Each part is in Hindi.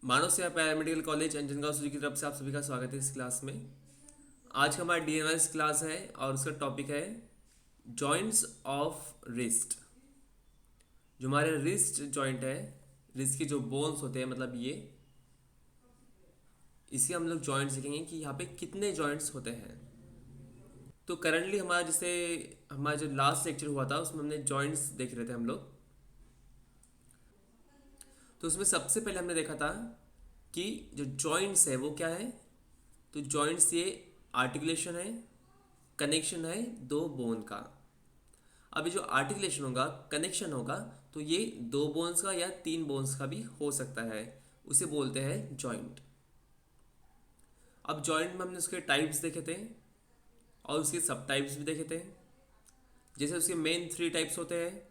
मानव सेवा पैरामेडिकल कॉलेज अंजनगांव सूजी की तरफ से आप सभी का स्वागत है इस क्लास में। आज का हमारा डीएनएस क्लास है और उसका टॉपिक है जॉइंट्स ऑफ रिस्ट। जो हमारे रिस्ट जॉइंट है, रिस्ट के जो बोन्स होते हैं, मतलब ये इसी हम लोग जॉइंट्स देखेंगे कि यहाँ पे कितने जॉइंट्स होते हैं। तो करंटली हमारा जैसे हमारा जो लास्ट लेक्चर हुआ था उसमें हमने जॉइंट्स देख रहे थे हम लोग। तो उसमें सबसे पहले हमने देखा था कि जो जॉइंट्स है वो क्या है। तो जॉइंट्स ये आर्टिकुलेशन है, कनेक्शन है दो बोन का। अब ये जो आर्टिकुलेशन होगा, कनेक्शन होगा, तो ये दो बोन्स का या तीन बोन्स का भी हो सकता है, उसे बोलते हैं जॉइंट। अब जॉइंट में हमने उसके टाइप्स देखे थे और उसके सब टाइप्स भी देखे थे। जैसे उसके मेन थ्री टाइप्स होते हैं: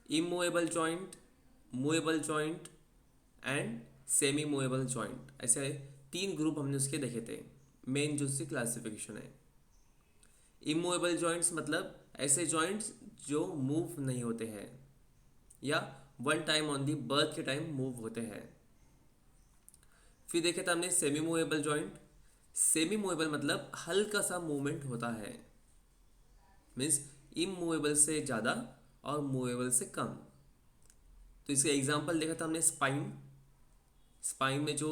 immovable joint, movable joint and semi movable joint. ऐसे तीन ग्रुप हमने उसके देखे थे। मेन जो उसकी क्लासिफिकेशन है, इमूवेबल जॉइंट्स मतलब ऐसे जॉइंट्स जो मूव नहीं होते हैं या one time on the birth के टाइम मूव होते हैं। फिर देखे था हमने semi movable joint. Semi movable मतलब हल्का सा मूवमेंट होता है, मीन्स इमूवेबल से ज़्यादा और मूवेबल से कम। तो इसका एग्जांपल देखा था हमने स्पाइन। स्पाइन में जो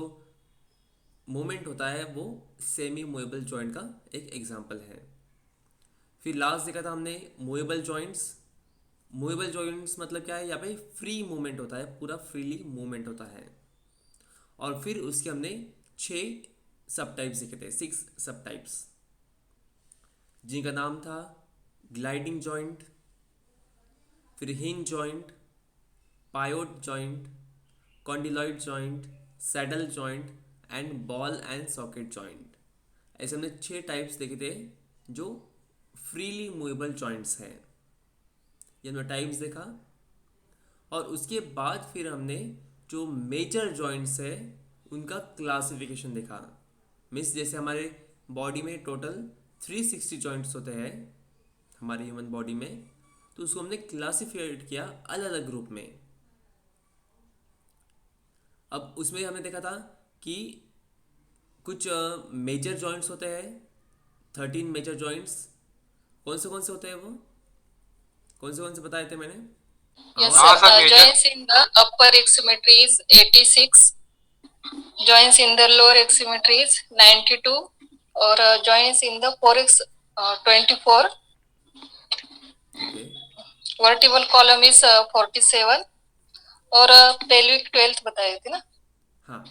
मूवमेंट होता है वो सेमी मूवेबल जॉइंट का एक एग्जांपल है। फिर लास्ट देखा था हमने मूवेबल जॉइंट्स। मूवेबल जॉइंट्स मतलब क्या है, यहाँ पे फ्री मूवमेंट होता है, पूरा फ्रीली मूवमेंट होता है। और फिर उसके हमने 6 सब टाइप्स देखे थे, 6 सब टाइप्स, जिनका नाम था ग्लाइडिंग जॉइंट, फिर hinge joint, पायोट joint, condyloid joint, saddle joint and ball and socket joint. ऐसे हमने 6 टाइप्स देखे थे जो फ्रीली मूवेबल जॉइंट्स हैं। ये हमने टाइप्स देखा। और उसके बाद फिर हमने जो मेजर जॉइंट्स है उनका क्लासिफिकेशन देखा। मीन्स जैसे हमारे बॉडी में टोटल 360 जॉइंट्स होते हैं हमारे ह्यूमन बॉडी में, तो उसको हमने क्लासिफाइड किया अलग अलग ग्रुप में। अब उसमें हमने देखा था कि कुछ मेजर जॉइंट्स होते हैं, 13 मेजर जॉइंट्स। कौन से होते हैं वो, कौन से बताए थे मैंने? Yes, आवाज sir. Joints in the upper extremity is 86. Joints in the lower extremity is 92. और joints in the 4x 24. Okay. Vertebral column is 47. और pelvic 12th बताए थे ना। हाँ,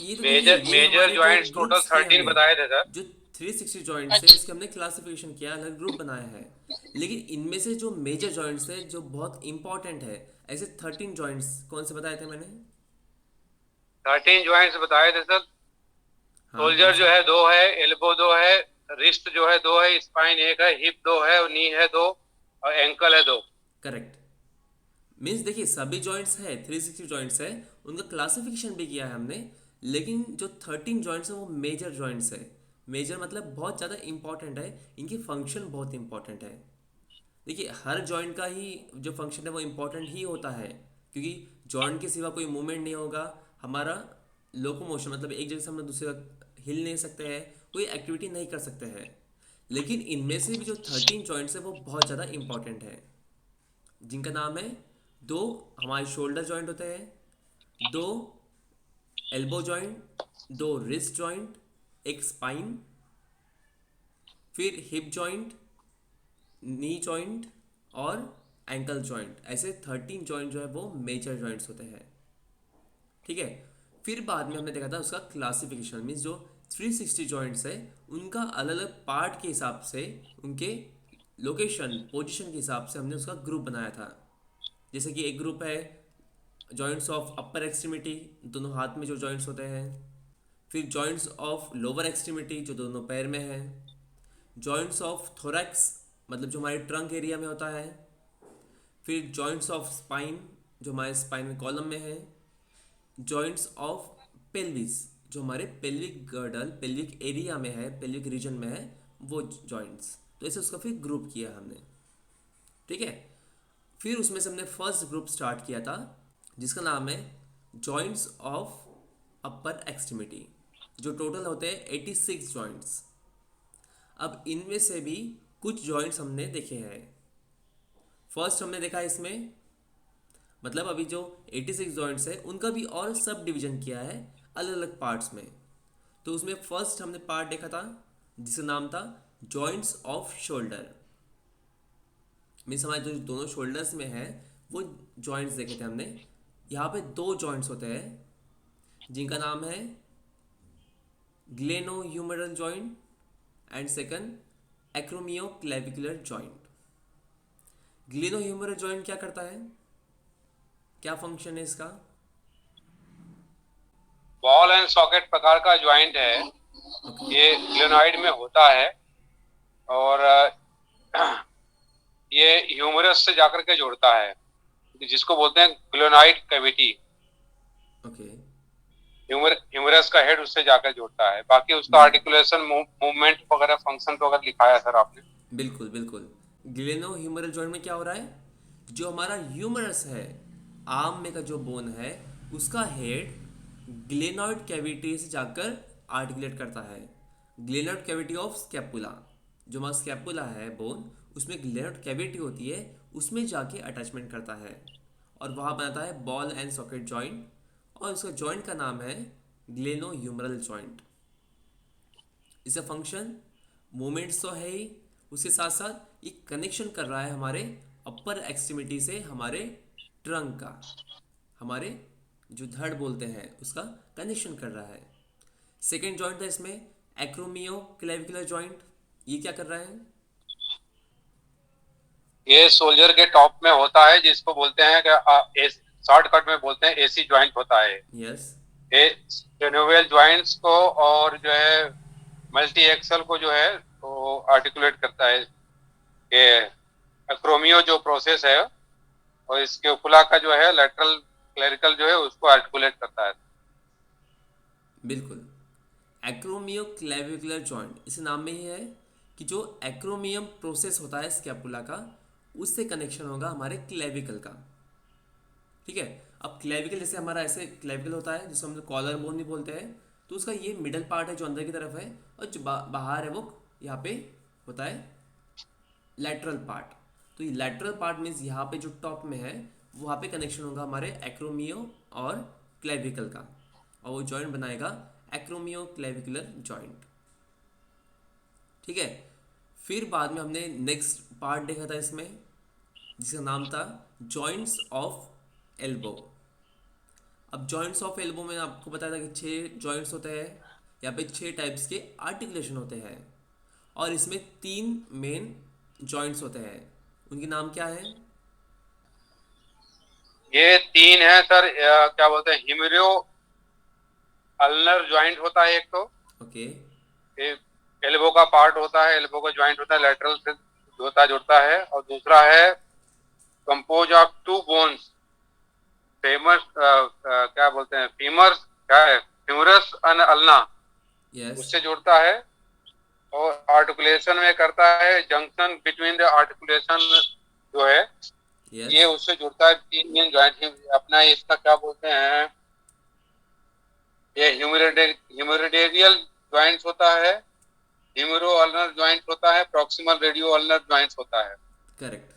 ये तो देखिए मेजर ये मेजर हमारे जो जॉइंट्स टोटल ग्रुप्स किए 13 हमने, बताए थे सर। जो 360 जॉइंट्स है अच्छा। इसके हमने क्लासिफिकेशन किया, अलग ग्रुप बनाया है। लेकिन इनमें से जो मेजर जॉइंट्स है जो बहुत इंपॉर्टेंट है, ऐसे 13 जॉइंट्स कौन से बताए थे मैंने? 13 जॉइंट्स बताए थे सर। हाँ, कौन शोल्डर जो से? है 2 है, एल्बो 2 है, रिस्ट जो है 2 है, स्पाइन 1 है, हिप 2 है और नी है 2 और एंकल है 2। करेक्ट। मीन्स देखिए सभी जॉइंट्स है, 360 जॉइंट्स है, उनका क्लासिफिकेशन भी किया है हमने। लेकिन जो 13 जॉइंट्स है वो मेजर जॉइंट्स है। मेजर मतलब बहुत ज़्यादा इंपॉर्टेंट है, इनकी फंक्शन बहुत इंपॉर्टेंट है। देखिए हर जॉइंट का ही जो फंक्शन है वो इम्पोर्टेंट ही होता है, क्योंकि जॉइंट के सिवा कोई मूवमेंट नहीं होगा। हमारा लोकोमोशन मतलब एक जगह से हम दूसरी जगह हिल नहीं सकते हैं, कोई एक्टिविटी नहीं कर सकते हैं। लेकिन इनमें से भी जो 13 जॉइंट्स है वो बहुत ज़्यादा इंपॉर्टेंट है, जिनका नाम है, दो हमारे शोल्डर जॉइंट होते हैं, दो एल्बो जॉइंट, दो रिस्ट जॉइंट, एक स्पाइन, फिर हिप जॉइंट, नी जॉइंट और एंकल जॉइंट। ऐसे 13 जॉइंट जो है वो मेजर जॉइंट्स होते हैं। ठीक है। फिर बाद में हमने देखा था उसका क्लासिफिकेशन, मीन्स जो 360 जॉइंट्स है उनका अलग अलग पार्ट के हिसाब से, उनके लोकेशन पोजीशन के हिसाब से हमने उसका ग्रुप बनाया था। जैसे कि एक ग्रुप है जॉइंट्स ऑफ अपर एक्सट्रीमिटी, दोनों हाथ में जो जॉइंट्स होते हैं। फिर जॉइंट्स ऑफ लोअर एक्सट्रीमिटी जो दोनों पैर में है। जॉइंट्स ऑफ थोरैक्स मतलब जो हमारे ट्रंक एरिया में होता है। फिर जॉइंट्स ऑफ स्पाइन जो हमारे स्पाइनल कॉलम में है। जॉइंट्स ऑफ पेल्विस जो हमारे पेल्विक गर्डल पेल्विक एरिया में है, पेल्विक रीजन में है, वो जॉइंट्स। तो ऐसे उसका फिर ग्रुप किया हमने। ठीक है। फिर उसमें से हमने फर्स्ट ग्रुप स्टार्ट किया था जिसका नाम है जॉइंट्स ऑफ अपर एक्सट्रीमिटी, जो टोटल होते हैं 86 जॉइंट्स। अब इनमें से भी कुछ जॉइंट्स हमने देखे हैं। फर्स्ट हमने देखा इसमें, मतलब अभी जो 86 जॉइंट्स है उनका भी और सब डिवीजन किया है अलग अलग पार्ट्स में। तो उसमें फर्स्ट हमने पार्ट देखा था जिसका नाम था जॉइंट्स ऑफ शोल्डर। मीन्स हमारे जो दोनों शोल्डर्स में है वो जॉइंट्स देखे थे हमने। यहाँ पे दो जॉइंट्स होते हैं जिनका नाम है glenohumeral joint and second acromioclavicular joint. Glenohumeral joint क्या करता है, क्या फंक्शन है इसका? बॉल एंड सॉकेट प्रकार का ज्वाइंट है, ये ग्लेनोइड में होता है और ये ह्यूमरस से जाकर के जोड़ता है, जिसको बोलते हैं ग्लेनोइड कैविटी। ओके ह्यूमरस का हेड उससे जाकर जोड़ता है। बाकी उसका आर्टिकुलेशन, मूवमेंट वगैरह, फंक्शन वगैरह लिखाया सर आपने। बिल्कुल बिल्कुल। ग्लेनोह्यूमेरल जॉइंट में क्या हो रहा है, जो हमारा ह्यूमरस है, आर्म में का जो बोन है, उसका हेड ग्लेनॉइड कैविटी से जाकर आर्टिकुलेट करता है। ग्लेनॉइड कैविटी ऑफ स्कैपुला, जो हमारा स्कैपुला है बोन, उसमें ग्लेनॉइड कैविटी होती है, उसमें जाके अटैचमेंट करता है और वहाँ बनाता है बॉल एंड सॉकेट जॉइंट, और उसका जॉइंट का नाम है ग्लेनोह्यूमेरल जॉइंट। इसका फंक्शन मूवमेंट्स तो है ही, उसके साथ साथ ये कनेक्शन कर रहा है हमारे अपर एक्सट्रीमिटी से हमारे ट्रंक का, हमारे जो धड़ बोलते हैं उसका कनेक्शन कर रहा है। सेकेंड जॉइंट था इसमें एक्रोमियोक्लेविकुलर जॉइंट। ये क्या कर रहा है? ये सोल्जर के टॉप में होता है, जिसको बोलते हैं कि शॉर्टकट में बोलते हैं एसी ज्वाइंट होता है। यस ये स्टेनोवेल ज्वाइंट्स को और जो है मल्टी एक्सल को जो है वो आर्टिकुलेट करता है। ये एक्रोमियो जो प्रोसेस है और इसके उपला का जो है लेटरल क्लेरिकल जो है उसको आर्टिकुलेट करता है। बिल्कुल। एक्रोमियोक्लेविकुलर जॉइंट इस नाम में ही है कि जो एक्रोमियम प्रोसेस होता है स्कैपुला का, उससे कनेक्शन होगा हमारे क्लेविकल का। ठीक है, अब क्लेविकल जैसे हमारा ऐसे क्लेविकल होता है जिसको हम कॉलर बोन भी बोलते हैं, तो उसका ये मिडल पार्ट है जो अंदर की तरफ है, और जो बाहर है वो यहाँ पे होता है लैटरल पार्ट। तो ये लैटरल पार्ट मीन्स यहाँ पे जो टॉप में है वहाँ पे कनेक्शन होगा हमारे एक्रोमियो और क्लेविकल का, और वो जॉइंट बनाएगा एक्रोमियोक्लेविकुलर जॉइंट। ठीक है, फिर बाद में हमने नेक्स्ट पार्ट देखा था इसमें जिसका नाम था जॉइंट्स ऑफ एल्बो। अब जॉइंट्स ऑफ एल्बो में आपको बताया था कि 6 जॉइंट्स होते हैं, यहाँ पे 6 टाइप्स के आर्टिकुलेशन होते हैं, और इसमें 3 मेन जॉइंट्स होते हैं। उनके नाम क्या है? ये 3 है सर, क्या बोलते हैं, हिमरियो अल्नर ज्वाइंट होता है एक तो। ओके एल्बो का पार्ट होता है, एल्बो का ज्वाइंट होता है, लेटरल से जुड़ता है। और दूसरा है कंपोज ऑफ 2 बोन्स, फेमस क्या बोलते हैं, फीमर्स, क्या है, फ्यूमरस एंड अल्ना, यस उससे जुड़ता है। और आर्टिकुलेशन में करता है जंक्शन बिटवीन द आर्टिकुलेशन जो है, ये यस उससे जुड़ता है। 3 मेन ज्वाइंट अपना, इसका क्या बोलते हैं, ये ह्यूमेरोडेरियल ज्वाइंट्स होता है, ह्यूमेरो अल्नर ज्वाइंट होता है, प्रॉक्सिमल रेडियो अल्नर ज्वाइंट्स होता है। करेक्ट,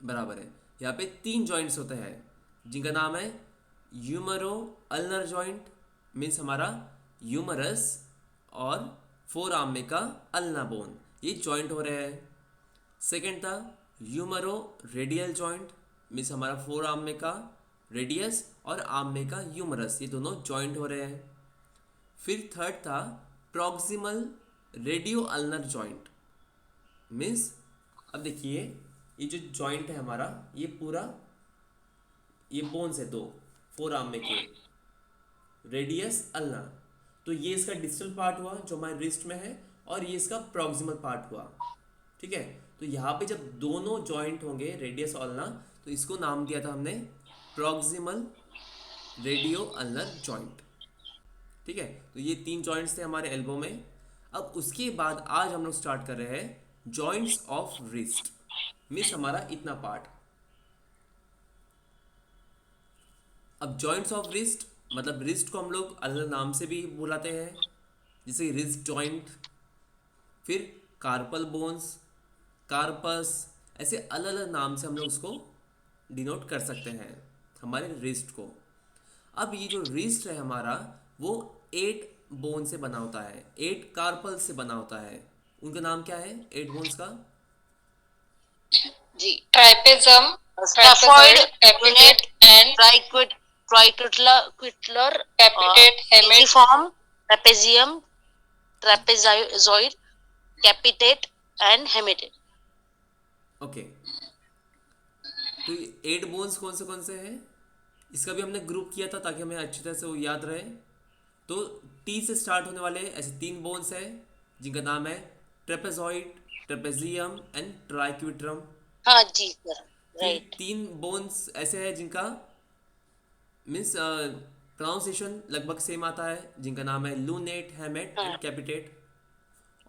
बराबर है। यहाँ पे 3 जॉइंट्स होते हैं जिनका नाम है यूमरो अल्नर जॉइंट, मीन्स हमारा यूमरस और फोर आर्म में का अल्ना बोन, ये जॉइंट हो रहे हैं। सेकेंड था यूमरो रेडियल जॉइंट, मीन्स हमारा फोर आर्म में का रेडियस और आर्म में का यूमरस, ये दोनों जॉइंट हो रहे हैं। फिर थर्ड था proximal radio ulnar joint, means अब देखिए ये जो जॉइंट है हमारा, ये पूरा ये बोन्स है 2 फोर आर्म में के, रेडियस अल्ना, तो ये इसका डिस्टल पार्ट हुआ जो हमारे रिस्ट में है, और ये इसका प्रॉक्सिमल पार्ट हुआ। ठीक है, तो यहाँ पे जब दोनों जॉइंट होंगे रेडियस और अल्ना, तो इसको नाम दिया था हमने प्रॉक्सिमल रेडियो अल्नर जॉइंट। ठीक है, तो ये 3 जॉइंट्स थे हमारे एल्बो में। अब उसके बाद आज हम लोग स्टार्ट कर रहे हैं जॉइंट्स ऑफ रिस्ट, मीन्स हमारा इतना पार्ट। अब जॉइंट्स ऑफ रिस्ट, मतलब रिस्ट को हम लोग अलग नाम से भी बुलाते हैं, जैसे रिस्ट जॉइंट, फिर कार्पल बोन्स, कार्पस, ऐसे अलग अलग नाम से हम लोग उसको डिनोट कर सकते हैं हमारे रिस्ट को। अब ये जो रिस्ट है हमारा, वो 8 बोन से बना होता है, 8 कार्पल से बना होता है। उनका नाम क्या है 8 बोन्स का? जी, ट्राइपेजम, Scaphoid, कैपिटेट and triquetler, कैपिटेट, hamate, pisiform, trapezium, trapezoid, capitate, and hematid. Okay, तो ये 8 बोन्स कौन से हैं? इसका भी हमने ग्रुप किया था ताकि हमें अच्छी तरह से वो याद रहे। तो टी से स्टार्ट होने वाले ऐसे 3 बोन्स हैं जिनका नाम है ट्रेपेजॉइड, ट्रेपेजियम एंड ट्राइक्विट्रम। हाँ जी सर, फिर राइट। 3 बोन्स ऐसे हैं जिनका मीन्स प्रोनाउंसिएशन लगभग सेम आता है, जिनका नाम है लूनेट, हेमेट एंड हाँ कैपिटेट।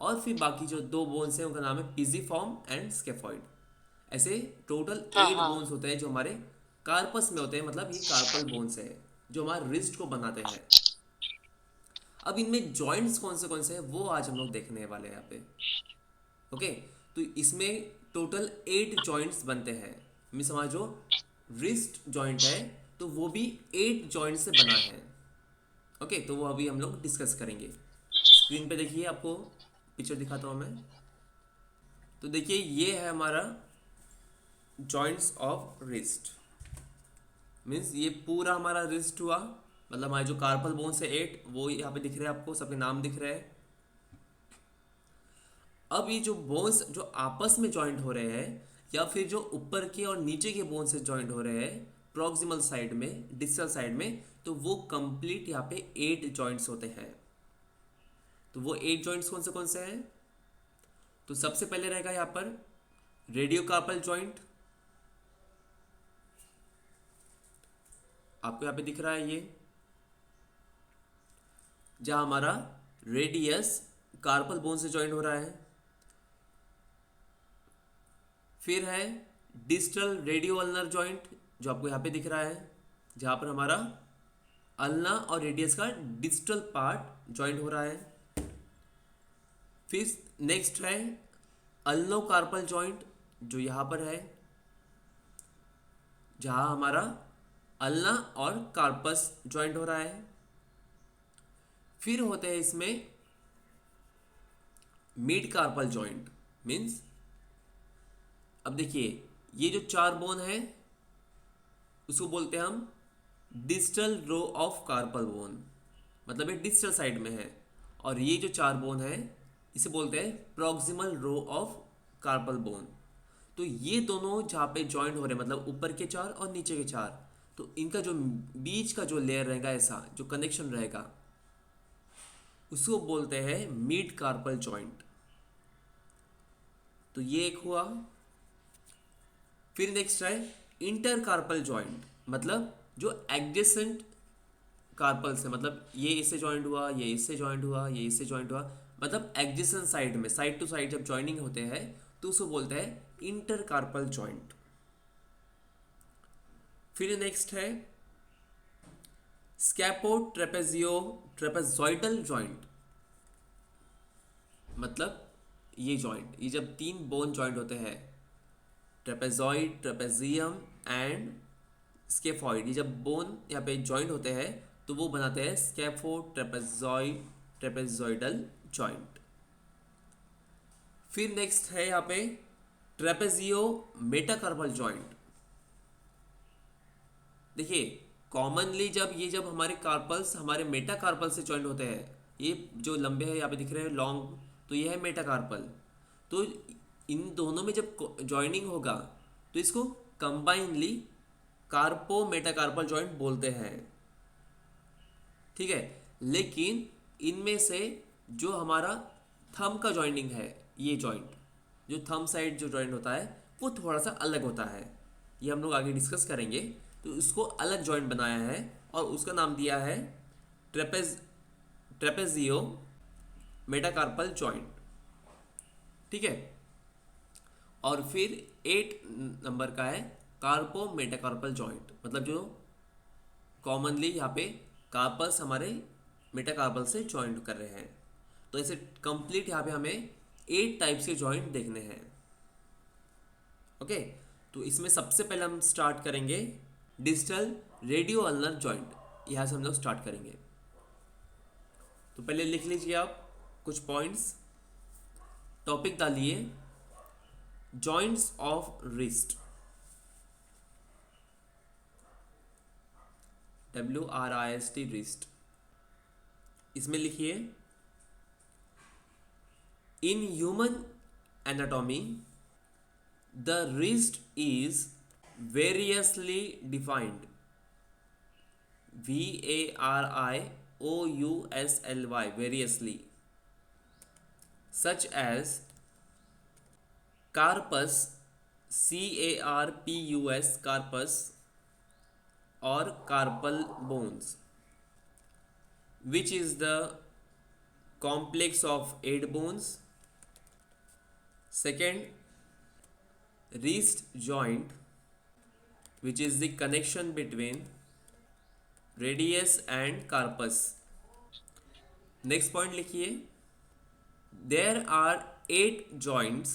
और फिर बाकी जो 2 बोन्स हैं उनका नाम है पिजिफॉर्म एंड स्केफॉइड। ऐसे टोटल हाँ 8 हाँ बोन्स होते हैं जो हमारे कार्पस में होते हैं, मतलब ये कार्पल बोन्स है जो हमारे रिस्ट को बनाते हैं। अब इनमें जॉइंट्स कौन से हैं वो आज हम लोग देखने वाले हैं यहाँ पे। ओके, तो इसमें टोटल 8 जॉइंट्स बनते हैं। मीन्स हमारा जो रिस्ट जॉइंट है तो वो भी 8 जॉइंट से बना है। ओके, तो वो अभी हम लोग डिस्कस करेंगे। स्क्रीन पे देखिए, आपको पिक्चर दिखाता हूँ मैं। तो देखिए ये है हमारा जॉइंट्स ऑफ रिस्ट। मीन्स ये पूरा हमारा रिस्ट हुआ, मतलब हमारे जो कार्पल बोन्स है 8 वो यहाँ पे दिख रहे हैं आपको, सबके नाम दिख रहे हैं। अब ये जो बोन्स जो आपस में जॉइंट हो रहे हैं या फिर जो ऊपर के और नीचे के बोन से जॉइंट हो रहे हैं प्रॉक्सिमल साइड में, डिस्टल साइड में, तो वो कंप्लीट यहाँ पे 8 जॉइंट्स होते हैं। तो वो 8 जॉइंट्स कौन से हैं? तो सबसे पहले रहेगा यहाँ पर रेडियो कार्पल जॉइंट, आपको यहाँ पे दिख रहा है ये, जहाँ हमारा रेडियस कार्पल बोन से जॉइंट हो रहा है। फिर है डिस्टल रेडियो अल्नर जॉइंट, जो आपको यहाँ पे दिख रहा है, जहाँ पर हमारा अल्ना और रेडियस का डिस्टल पार्ट जॉइंट हो रहा है। फिर नेक्स्ट है अल्नो कार्पल जॉइंट, जो यहाँ पर है, जहाँ हमारा अल्ना और कार्पस जॉइंट हो रहा है। फिर होते हैं इसमें मिड कार्पल जॉइंट। मीन्स अब देखिए ये जो 4 बोन है उसको बोलते हैं हम distal row of carpal bone, मतलब ये डिस्टल साइड में है। और ये जो 4 बोन है इसे बोलते हैं proximal row of carpal bone. तो ये दोनों जहाँ पे जॉइंट हो रहे हैं, मतलब ऊपर के 4 और नीचे के 4, तो इनका जो बीच का जो लेयर रहेगा, ऐसा जो कनेक्शन रहेगा, उसको बोलते हैं मिड कार्पल जॉइंट। तो ये एक हुआ। फिर नेक्स्ट है इंटर कार्पल जॉइंट, मतलब जो एडजेसेंट कार्पल से, मतलब ये इससे जॉइंट हुआ, ये इससे जॉइंट हुआ, ये इससे जॉइंट हुआ, मतलब एडजेसेंट साइड में, साइड टू साइड जब जॉइनिंग होते हैं तो उसको बोलते हैं इंटर कार्पल जॉइंट। फिर नेक्स्ट है स्कैपो ट्रेपेजॉइडल जॉइंट, मतलब ये जॉइंट, ये जब 3 बोन जॉइंट होते हैं, ट्रेपेजॉइड, ट्रेपेजियम एंड स्केफॉइड, ये जब बोन यहाँ पे जॉइंट होते हैं तो वो बनाते हैं स्कैफो ट्रेपेजॉइडल जॉइंट। फिर नेक्स्ट है यहाँ पे ट्रेपेजियो मेटाकार्पल जॉइंट। देखिए कॉमनली जब हमारे कार्पल्स हमारे मेटाकार्पल से जॉइंट होते हैं, ये जो लंबे हैं यहाँ पे दिख रहे हैं लॉन्ग, तो ये है मेटाकार्पल। तो इन दोनों में जब जॉइनिंग होगा तो इसको कंबाइनली कार्पो मेटाकार्पल जॉइंट बोलते हैं। ठीक है, लेकिन इनमें से जो हमारा थंब का जॉइनिंग है, ये जॉइंट जो थंब साइड जो जॉइंट होता है वो थोड़ा सा अलग होता है, ये हम लोग आगे डिस्कस करेंगे। तो इसको अलग जॉइंट बनाया है और उसका नाम दिया है ट्रेपेजियो मेटाकार्पल जॉइंट। ठीक है, और फिर 8 नंबर का है कार्पो मेटाकार्पल जॉइंट, मतलब जो कॉमनली यहाँ पे कार्पल्स हमारे मेटाकार्पल से ज्वाइंट कर रहे हैं। तो ऐसे कंप्लीट यहाँ पे हमें 8 टाइप्स के ज्वाइंट देखने हैं। ओके, तो इसमें सबसे पहले हम स्टार्ट करेंगे डिस्टल रेडियो अल्नर ज्वाइंट। यहाँ से हम लोग स्टार्ट करेंगे। तो पहले लिख लीजिए आप कुछ पॉइंट्स, टॉपिक डालिए joints of wrist, WRIST wrist. इसमें लिखिए in human anatomy the wrist is variously defined, VARIOUSLY, variously, such as carpus, CARPUS, carpus, or carpal bones, which is the complex of 8 bones. Second, wrist joint, which is the connection between radius and carpus. Next point लिखिए there are 8 joints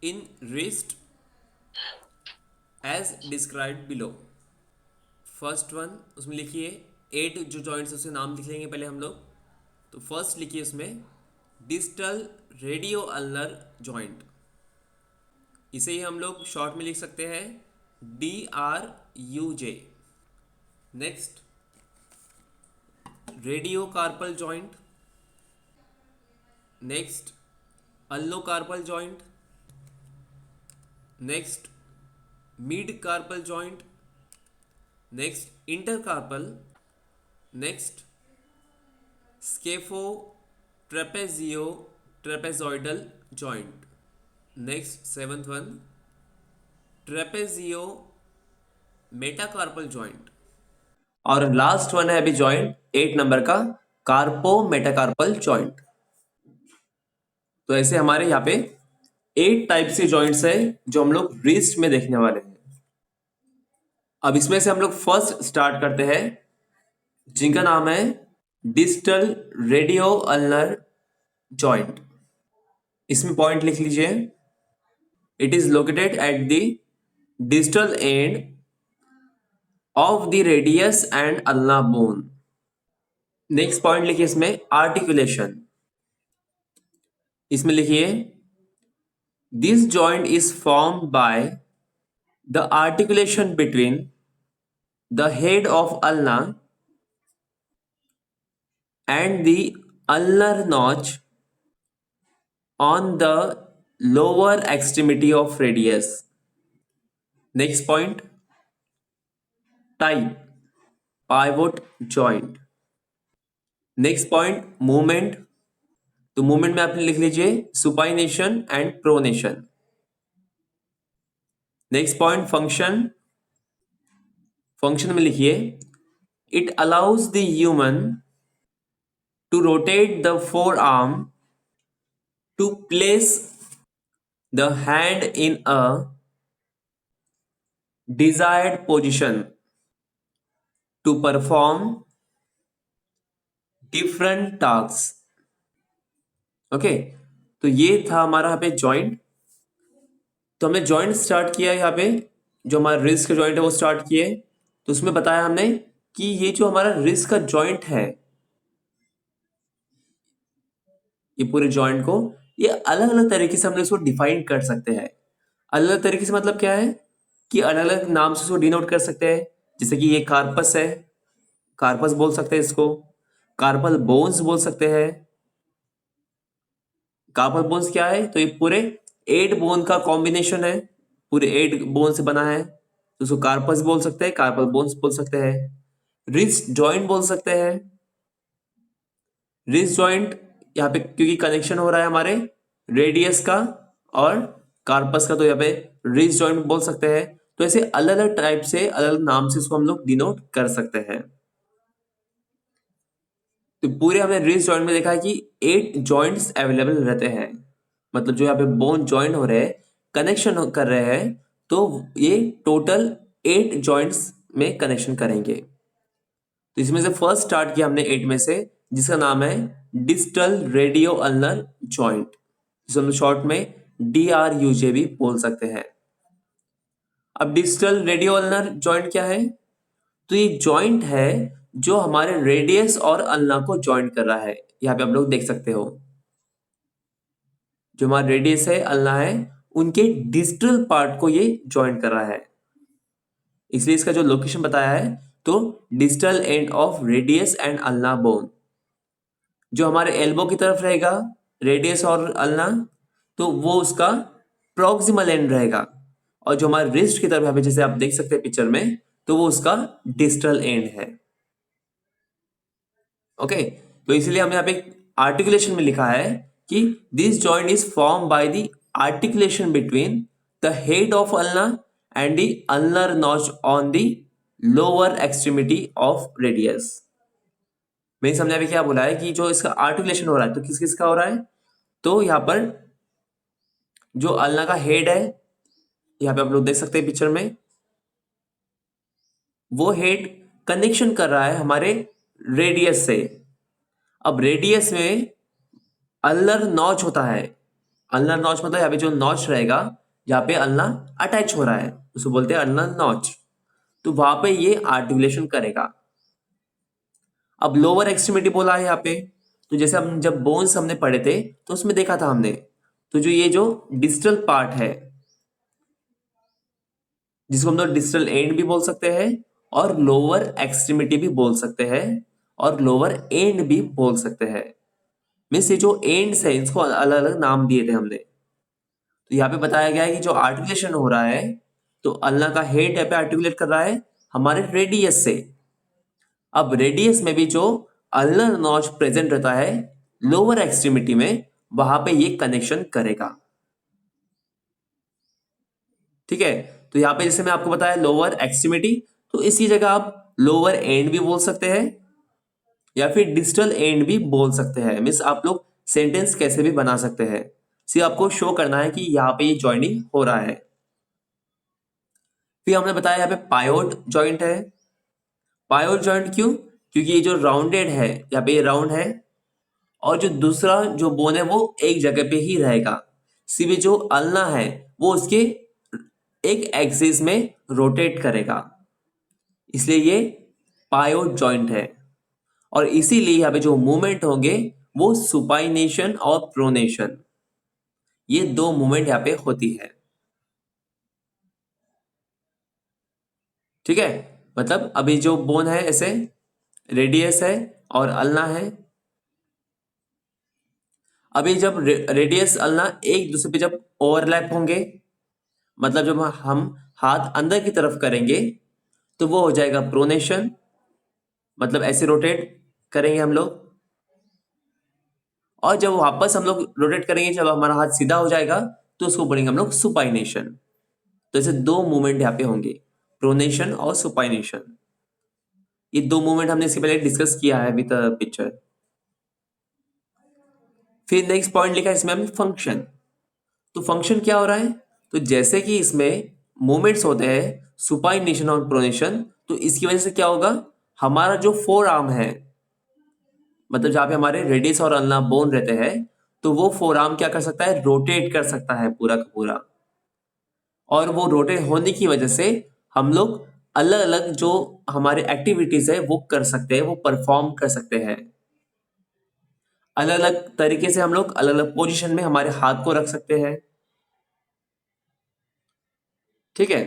in wrist as described below. First one, उसमें लिखिए 8 जो जॉइंट्स उसके नाम लिख लेंगे पहले हम लोग। तो फर्स्ट लिखिए उसमें डिस्टल रेडियो अल्नर जॉइंट, इसे ही हम लोग शॉर्ट में लिख सकते हैं DRUJ। Next radio carpal joint, next ulno carpal joint, next mid carpal joint, next intercarpal, next scapho trapezio trapezoidal joint, next 7th one trapezio metacarpal joint, और लास्ट वन है अभी जॉइंट 8 नंबर का कार्पो मेटाकार्पल जॉइंट। तो ऐसे हमारे यहाँ पे 8 टाइप से जॉइंट्स है जो हम लोग रिस्ट में देखने वाले हैं। अब इसमें से हम लोग फर्स्ट स्टार्ट करते हैं जिनका नाम है डिस्टल रेडियो अल्नर जॉइंट। इसमें पॉइंट लिख लीजिए it is located at the distal end of the radius and ulna bone. Next point लिखिए इसमें आर्टिकुलेशन, इसमें लिखिए this joint is formed by the articulation between the head of ulna and the ulnar notch on the lower extremity of radius. Next point, type pivot joint. Next point, movement. तो movement में आपने लिख लीजिए supination and pronation. Next point, function. Function में लिखिए it allows the human to rotate the forearm to place the hand in a desired position to perform different tasks. Okay, तो ये था हमारा यहाँ पे जॉइंट। तो हमने जॉइंट स्टार्ट किया यहाँ पे, जो हमारा रिस्ट का जॉइंट है वो स्टार्ट किए। तो उसमें बताया हमने कि ये जो हमारा रिस्ट का जॉइंट है, ये पूरे जॉइंट को ये अलग अलग तरीके से हम लोग इसको डिफाइन कर सकते हैं। अलग अलग तरीके से मतलब क्या है कि अलग अलग नाम से इसको डिनोट कर सकते हैं। जैसे कि ये कार्पस है, कार्पस बोल सकते हैं इसको, कार्पल बोन्स बोल सकते हैं। कार्पल बोन्स क्या है, तो ये पूरे 8 बोन का कॉम्बिनेशन है, पूरे 8 बोन से बना है, तो उसको कार्पस बोल सकते हैं, कार्पल बोन्स बोल सकते हैं। रिस्ट जॉइंट बोल सकते हैं। रिस्ट जॉइंट यहाँ पे क्योंकि कनेक्शन हो रहा है हमारे रेडियस का और कार्पस का, तो यहाँ पे रिस्ट जॉइंट बोल सकते हैं। तो ऐसे अलग अलग टाइप से अलग अलग नाम से इसको हम लोग डिनोट कर सकते हैं। तो पूरे हमने रिस्ट जॉइंट में देखा है कि 8 जॉइंट्स अवेलेबल रहते हैं, मतलब जो यहाँ पे बोन ज्वाइन हो रहे हैं, कनेक्शन कर रहे हैं, तो ये टोटल 8 जॉइंट्स में कनेक्शन करेंगे। तो इसमें से फर्स्ट स्टार्ट किया हमने 8 में से, जिसका नाम है डिस्टल रेडियो अल्नर जॉइंट, जिसे हम शॉर्ट में DRUJ भी बोल सकते हैं। अब डिस्टल रेडियो अल्नर जॉइंट क्या है? तो ये जॉइंट है जो हमारे रेडियस और अल्ना को जॉइंट कर रहा है। यहाँ पे आप लोग देख सकते हो, जो हमारा रेडियस है, अल्ना है, उनके डिस्टल पार्ट को ये जॉइंट कर रहा है, इसलिए इसका जो लोकेशन बताया है, तो distal end of radius and ulna bone. जो हमारे एल्बो की तरफ रहेगा रेडियस और अल्ना, तो वो उसका प्रॉक्सिमल एंड रहेगा, और जो हमारे रिस्ट की तरफ यहाँ पे जैसे आप देख सकते हैं पिक्चर में, तो वो उसका डिस्टल एंड है। ओके, तो इसलिए हमने यहाँ पे आर्टिकुलेशन में लिखा है कि this joint is form by the articulation between the head of ulna and the ulnar notch on the lower extremity of radius. मैंने समझा भी क्या बोला है कि जो इसका आर्टिकुलेशन हो रहा है, तो किस किस का हो रहा है? तो यहाँ पर जो अल्ना का हेड है, यहाँ पे आप लोग देख सकते हैं पिक्चर में, वो हेड कनेक्शन कर रहा है हमारे रेडियस से। अब रेडियस में अल्नर नॉच होता है। अल्नर नॉच मतलब यहाँ पे जो नॉच रहेगा, जहाँ पे अल्ना अटैच हो रहा है, उसको बोलते हैं अल्नर नॉच। तो वहां पे ये आर्टिकुलेशन करेगा। अब लोअर एक्सट्रीमिटी बोला है यहाँ पे, तो जैसे हम जब बोन्स हमने पढ़े थे तो उसमें देखा था हमने, तो जो ये जो डिस्टल पार्ट है, जिसको हम लोग डिस्टल एंड भी बोल सकते हैं और लोअर एक्सट्रीमिटी भी बोल सकते हैं और लोअर एंड भी बोल सकते हैं। मीन्स ये जो एंड्स है, इसको अलग अलग नाम दिए थे हमने। तो यहाँ पे बताया गया है कि जो आर्टिकुलेशन हो रहा है, तो अल्ना का हेड यहाँ पे आर्टिकुलेट कर रहा है हमारे रेडियस से। अब रेडियस में भी जो अल्नर नॉच प्रेजेंट रहता है लोअर एक्सट्रीमिटी में, वहां पे ये कनेक्शन करेगा। ठीक है, तो यहाँ पे जैसे मैं आपको बताया लोअर एक्सट्रीमिटी, तो इसी जगह आप लोअर एंड भी बोल सकते हैं या फिर डिस्टल एंड भी बोल सकते हैं। मीन्स आप लोग सेंटेंस कैसे भी बना सकते हैं, सिर्फ आपको शो करना है कि यहाँ पे ये जॉइनिंग हो रहा है। फिर हमने बताया यहाँ पे पायोट जॉइंट है। पायोट जॉइंट क्यों? क्योंकि ये जो राउंडेड है, यहाँ पे ये राउंड है, और जो दूसरा जो बोन है वो एक जगह पे ही रहेगा। सिर्फ जो अल्ना है वो उसके एक एक्सिस में रोटेट करेगा, इसलिए ये पायोट जॉइंट है। और इसीलिए यहाँ पे जो मूवमेंट होंगे वो सुपाइनेशन और प्रोनेशन, ये दो मूवमेंट यहाँ पे होती है। ठीक है, मतलब अभी जो बोन है ऐसे रेडियस है और अल्ना है। अभी जब रेडियस अल्ना एक दूसरे पे जब ओवरलैप होंगे, मतलब जब हम हाथ अंदर की तरफ करेंगे, तो वो हो जाएगा प्रोनेशन, मतलब ऐसे रोटेट करेंगे हम लोग। और जब वापस हम लोग रोटेट करेंगे, जब हमारा हाथ सीधा हो जाएगा, तो उसको बोलेंगे हम लोग सुपाइनेशन। तो ऐसे दो मूवमेंट यहाँ पे होंगे, प्रोनेशन और सुपाइनेशन। ये दो मूवमेंट हमने इससे पहले डिस्कस किया है विद पिक्चर। फिर नेक्स्ट पॉइंट लिखा है इसमें हमने फंक्शन। तो फंक्शन क्या हो रहा है? तो जैसे कि इसमें मूवमेंट्स होते हैं सुपाइनेशन और प्रोनेशन, तो इसकी वजह से क्या होगा, हमारा जो फोर आर्म है, मतलब जहां पे हमारे रेडियस और अल्ना बोन रहते हैं, तो वो फोर आर्म क्या कर सकता है, रोटेट कर सकता है पूरा का पूरा। और वो रोटेट होने की वजह से हम लोग अलग अलग जो हमारे एक्टिविटीज है वो कर सकते हैं, वो परफॉर्म कर सकते हैं। अलग अलग तरीके से हम लोग अलग अलग पोजीशन में हमारे हाथ को रख सकते हैं। ठीक है,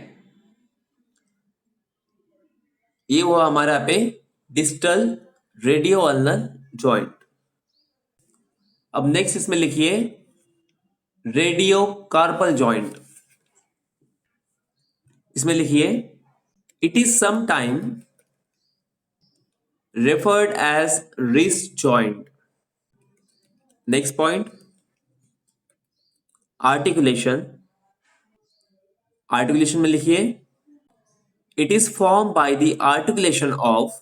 ये हुआ हमारा यहाँ पे डिस्टल रेडियो अल्नर जॉइंट। अब नेक्स्ट इसमें लिखिए रेडियो कार्पल जॉइंट। इसमें लिखिए it is some time referred as wrist joint. Next point, articulation. Articulation में लिखिए it is formed by the articulation of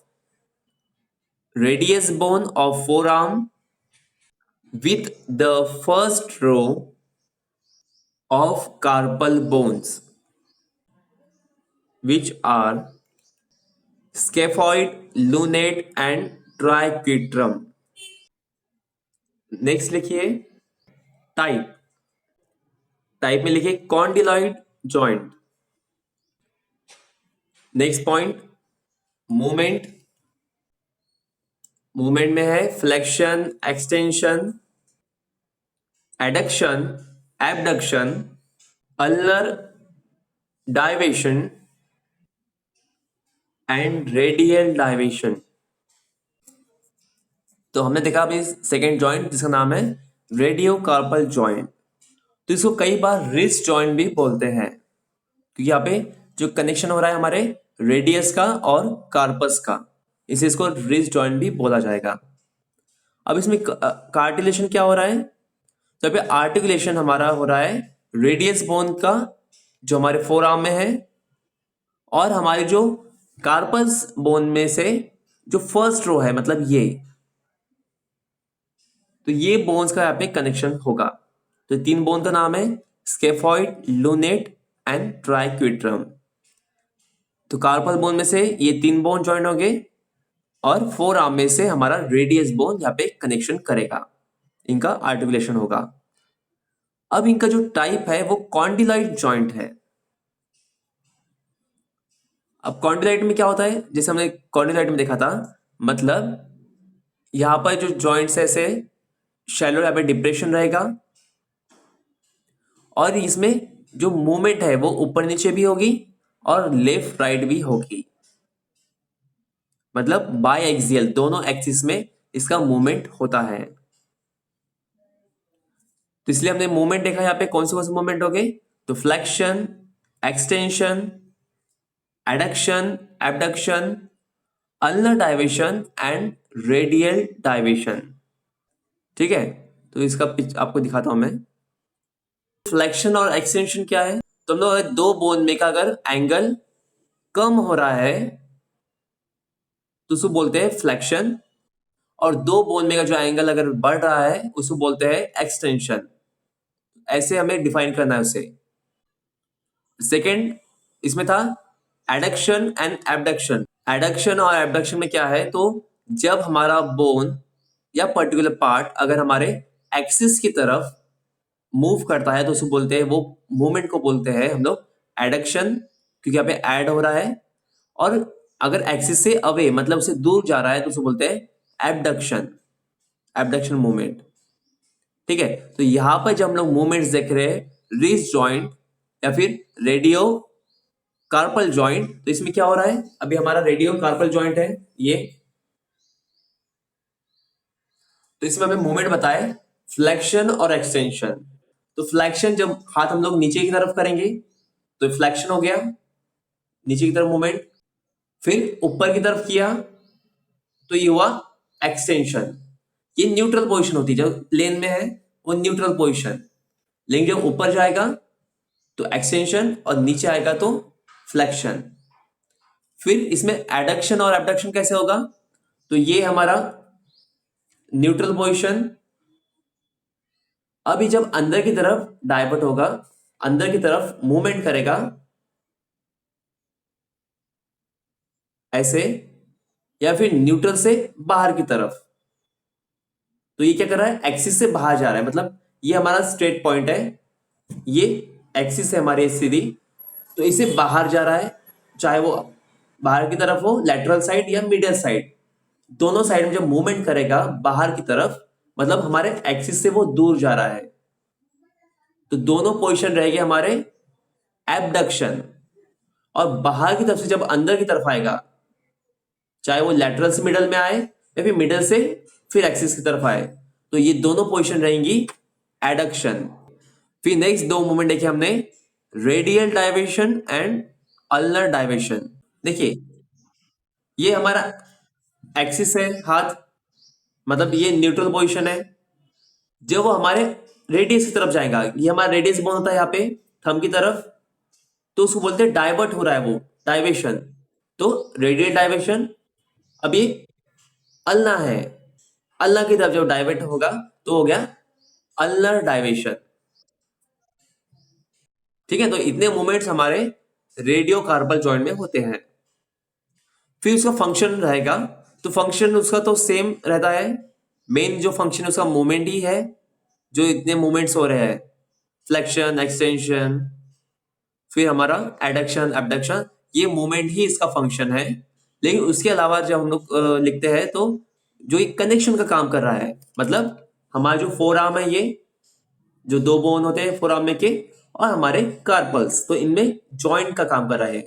radius bone of forearm with the first row of carpal bones, which are scaphoid, lunate and triquetrum. Next लिखिए टाइप। टाइप में लिखिए condyloid joint. Next point movement. Movement में है flexion, extension, adduction, abduction, ulnar deviation and radial deviation. तो हमने देखा अभी सेकेंड जॉइंट जिसका नाम है रेडियो कार्पल जॉइंट। तो इसको कई बार रिस्ट जॉइंट भी बोलते हैं क्योंकि यहाँ पे जो कनेक्शन हो रहा है हमारे रेडियस का और कार्पस का, इसे इसको रिस्ट जॉइंट भी बोला जाएगा। अब इसमें कार्टिलेशन क्या हो रहा है? तो यहाँ पे आर्टिकुलेशन हमारा हो रहा है रेडियस बोन का जो हमारे फोर आर्म में है और हमारे जो कार्पस बोन में से जो फर्स्ट रो है मतलब ये, तो ये बोन्स का यहाँ पे कनेक्शन होगा। तो तीन बोन का नाम है स्केफॉइड, लूनेट एंड ट्राइक्विट्रम। तो कार्पल बोन में से ये तीन बोन ज्वाइन होंगे और फोर आर्म में से हमारा रेडियस बोन यहाँ पे कनेक्शन करेगा, इनका आर्टिकुलेशन होगा। अब इनका जो टाइप है वो कॉन्डिलॉइड जॉइंट है। अब कॉन्डिलॉइड में क्या होता है, जैसे हमने कॉन्डिलॉइड में देखा था, मतलब यहां पर जो जॉइंट्स ऐसे शैलो यहाँ पे डिप्रेशन रहेगा और इसमें जो मूवमेंट है वो ऊपर नीचे भी होगी और लेफ्ट राइट भी होगी, मतलब बाय एक्सियल दोनों एक्सिस में इसका मूवमेंट होता है। तो इसलिए हमने मूवमेंट देखा यहाँ पे कौन से मूवमेंट हो गए, तो flexion, extension, adduction, abduction, ulnar deviation and radial deviation. ठीक है, तो इसका आपको दिखाता हूं मैं। फ्लेक्शन और एक्सटेंशन क्या है, तो हम लोग दो बोन में का अगर एंगल कम हो रहा है तो उसको बोलते हैं फ्लेक्शन, और दो बोन में का जो एंगल अगर बढ़ रहा है उसको बोलते हैं एक्सटेंशन। ऐसे हमें डिफाइन करना है उसे। सेकेंड इसमें था एडक्शन एंड एबडक्शन। एडक्शन और एबडक्शन में क्या है, तो जब हमारा बोन या पर्टिकुलर पार्ट अगर हमारे एक्सिस की तरफ मूव करता है तो उसको बोलते हैं, वो मूवमेंट को बोलते हैं हम लोग एडक्शन, क्योंकि यहाँ पे ऐड हो रहा है। और अगर एक्सिस से अवे मतलब उससे दूर जा रहा है तो उसको बोलते हैं एबडक्शन, एबडक्शन मूवमेंट। ठीक है, तो यहां पर जब हम लोग मूवमेंट्स देख रहे हैं रिस्ट जॉइंट या फिर रेडियो कार्पल जॉइंट, तो इसमें क्या हो रहा है, अभी हमारा रेडियो कार्पल जॉइंट है ये, तो इसमें हमें मूवमेंट बताए फ्लेक्शन और एक्सटेंशन। तो फ्लेक्शन जब हाथ हम लोग नीचे की तरफ करेंगे तो फ्लेक्शन हो गया, नीचे की तरफ मूवमेंट। फिर ऊपर की तरफ किया तो ये हुआ एक्सटेंशन। ये न्यूट्रल पोजीशन होती है, जब प्लेन में है वो न्यूट्रल पोजीशन, लेकिन जब ऊपर जाएगा तो एक्सटेंशन और नीचे आएगा तो फ्लेक्शन। फिर इसमें एडक्शन और एबडक्शन कैसे होगा, तो ये हमारा न्यूट्रल पोजीशन। अभी जब अंदर की तरफ डाइवर्ट होगा, अंदर की तरफ मूवमेंट करेगा ऐसे, या फिर न्यूट्रल से बाहर की तरफ, तो ये क्या कर रहा है, एक्सिस से बाहर जा रहा है, मतलब ये हमारा स्ट्रेट पॉइंट है, ये एक्सिस है हमारी सीधी, तो इसे बाहर जा रहा है, चाहे वो बाहर की तरफ हो, लेटरल साइड या मिडियल साइड, दोनों साइड में जब मूवमेंट करेगा बाहर की तरफ, मतलब हमारे एक्सिस से वो दूर जा रहा है, तो दोनों पोजीशन रहेगी हमारे एबडक्शन। और बाहर की तरफ से जब अंदर की तरफ आएगा, चाहे वो लेटरल से मिडल में आए या फिर मिडल से फिर एक्सिस की तरफ आए, तो ये दोनों पोजीशन रहेंगी एडक्शन। फिर नेक्स्ट दो मूवमेंट देखे हमने, radial deviation and ulnar deviation. देखिए ये हमारा एक्सिस है हाथ, मतलब ये न्यूट्रल पोजीशन है। जब वो हमारे रेडियस की तरफ जाएगा, ये हमारा रेडियस बोन होता है यहाँ पे थंब की तरफ, तो उसको बोलते हैं डाइवर्ट हो रहा है वो, डाइवेशन। तो रेडियल डाइवेशन। अब ये अल्ना है, अल्ना की तरफ जब डाइवर्ट होगा तो हो गया अल्नर डाइवेशन। ठीक है, तो इतने मूवमेंट्स हमारे रेडियो कार्पल जॉइंट में होते हैं। फिर उसका फंक्शन रहेगा, तो फंक्शन उसका तो सेम रहता है। मेन जो फंक्शन उसका मोमेंट ही है, जो इतने मोमेंट्स हो रहे हैं, फ्लेक्शन, एक्सटेंशन, फिर हमारा एडक्शन, एबडक्शन, ये मोमेंट ही इसका फंक्शन है। लेकिन उसके अलावा जब हम लोग लिखते हैं तो जो एक कनेक्शन का काम कर रहा है, मतलब हमारा जो फोर आर्म है, ये जो दो बोन होते हैं फोर आर्म में के, और हमारे कार्पल्स, तो इनमें जॉइंट का काम कर रहा है,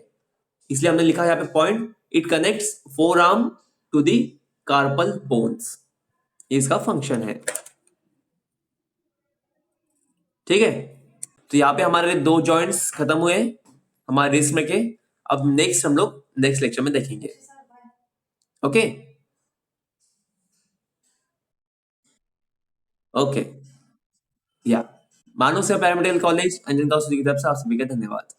इसलिए हमने लिखा है यहाँ पे point, it connects forearm to the carpal bones, ये इसका फंक्शन है। ठीक है, तो यहाँ पे हमारे दो जॉइंट्स खत्म हुए हमारे रिस्ट में के। अब नेक्स्ट हम लोग नेक्स्ट लेक्चर में देखेंगे। ओके ओके, या मानव सेवा पैरामेडिकल कॉलेज अंजन की तरफ से आप सभी का धन्यवाद।